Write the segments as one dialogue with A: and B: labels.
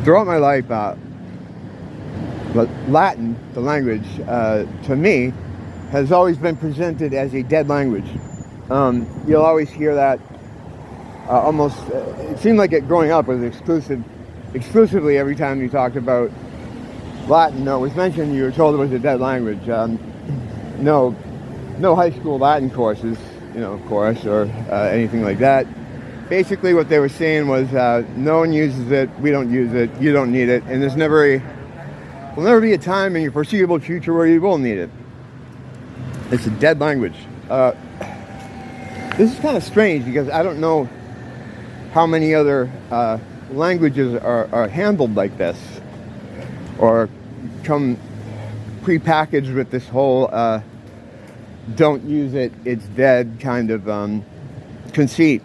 A: throughout my life, Latin, the language, to me, has always been presented as a dead language. You'll always hear that almost, it seemed like it growing up was exclusively every time you talked about Latin, or was mentioned, you were told it was a dead language. No high school Latin courses, of course, or anything like that. Basically what they were saying was, no one uses it, we don't use it, you don't need it, and will never be a time in your foreseeable future where you will need it. It's a dead language. This is kind of strange because I don't know how many other languages are handled like this, or come pre-packaged with this whole don't use it, it's dead kind of conceit.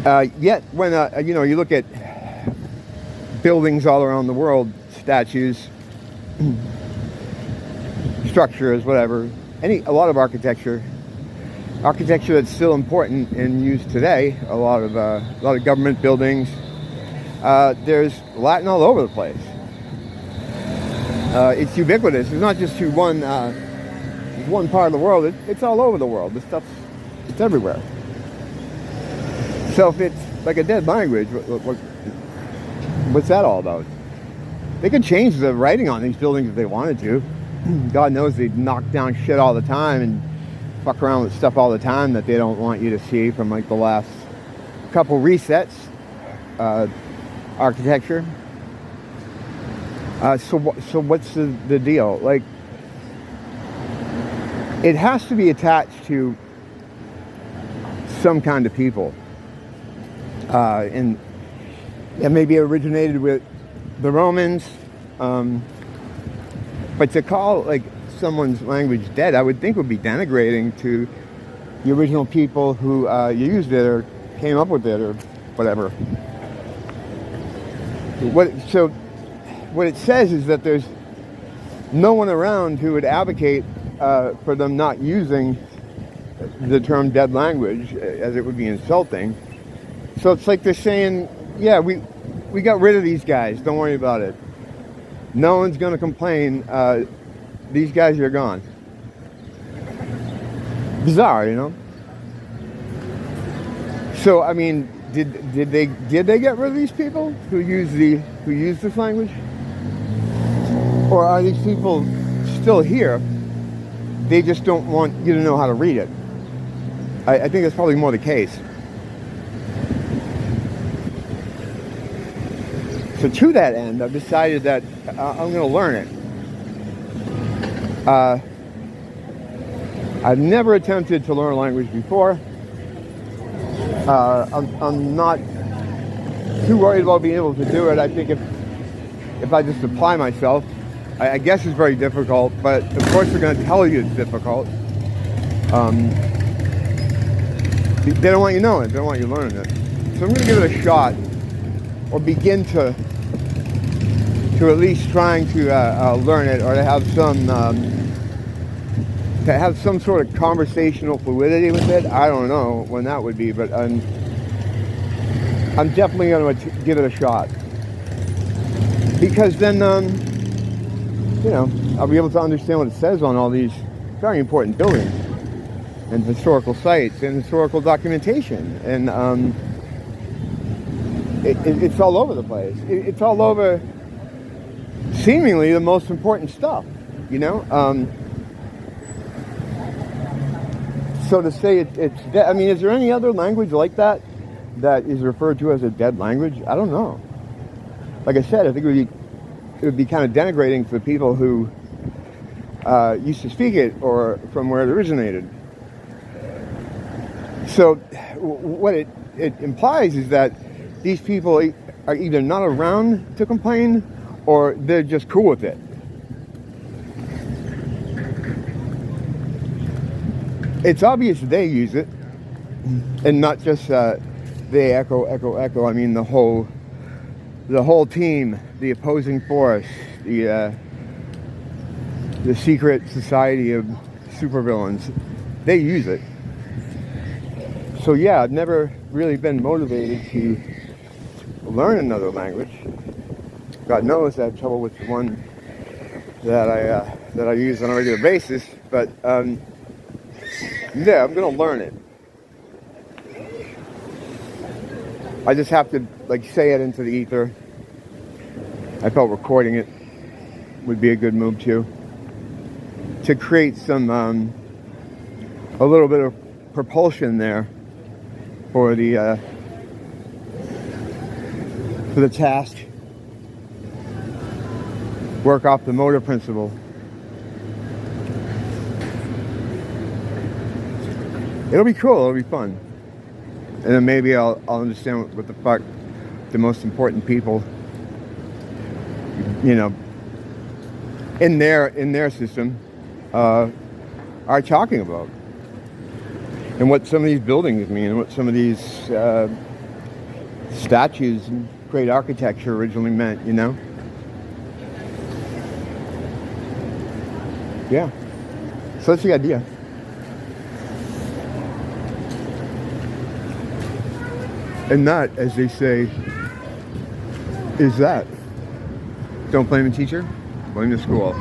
A: Yet when you look at buildings all around the world, statues, structures, whatever, a lot of architecture that's still important and used today, a lot of government buildings, there's Latin all over the place. It's ubiquitous. It's not just to one part of the world. It's all over the world. It's everywhere. So if it's like a dead language, what's that all about? They could change the writing on these buildings if they wanted to. God knows they knock down shit all the time and fuck around with stuff all the time that they don't want you to see from like the last couple resets, architecture. So what's the deal? Like, it has to be attached to some kind of people. And it maybe originated with the Romans. But to call like someone's language dead, I would think would be denigrating to the original people who used it or came up with it or whatever. What it says is that there's no one around who would advocate for them not using the term dead language, as it would be insulting. So it's like they're saying, yeah, we got rid of these guys, don't worry about it. No one's going to complain. These guys are gone. Bizarre, So I mean, did they get rid of these people who use this language, or are these people still here? They just don't want you to know how to read it. I think that's probably more the case. So to that end, I've decided that I'm going to learn it. I've never attempted to learn a language before. I'm not too worried about being able to do it. I think if I just apply myself, I guess it's very difficult, but of course they're going to tell you it's difficult. They don't want you knowing it. They don't want you learning it. So I'm going to give it a shot, or begin to at least trying to learn it, or to have some sort of conversational fluidity with it. I don't know when that would be, but I'm definitely going to give it a shot, because then I'll be able to understand what it says on all these very important buildings and historical sites and historical documentation, and it's all over the place. It's all over seemingly the most important stuff, So to say it's dead, I mean, is there any other language like that is referred to as a dead language? I don't know. Like I said, I think it would be kind of denigrating for the people who used to speak it, or from where it originated. So what it implies is that these people are either not around to complain, or they're just cool with it. It's obvious they use it, and not just they echo. I mean the whole team, the opposing force, the secret society of supervillains. They use it. So yeah, I've never really been motivated to learn another language. God knows I have trouble with the one that I use on a regular basis, but yeah, I'm gonna learn it. I just have to like say it into the ether. I felt recording it would be a good move too, to create some a little bit of propulsion there for the task. Work off the motor principle. It'll be cool. It'll be fun, and then maybe I'll understand what the fuck the most important people, you know, in their system are talking about, and what some of these buildings mean, and what some of these statues and great architecture originally meant, you know? Yeah. So that's the idea. And that, as they say, is that. Don't blame the teacher, blame the school.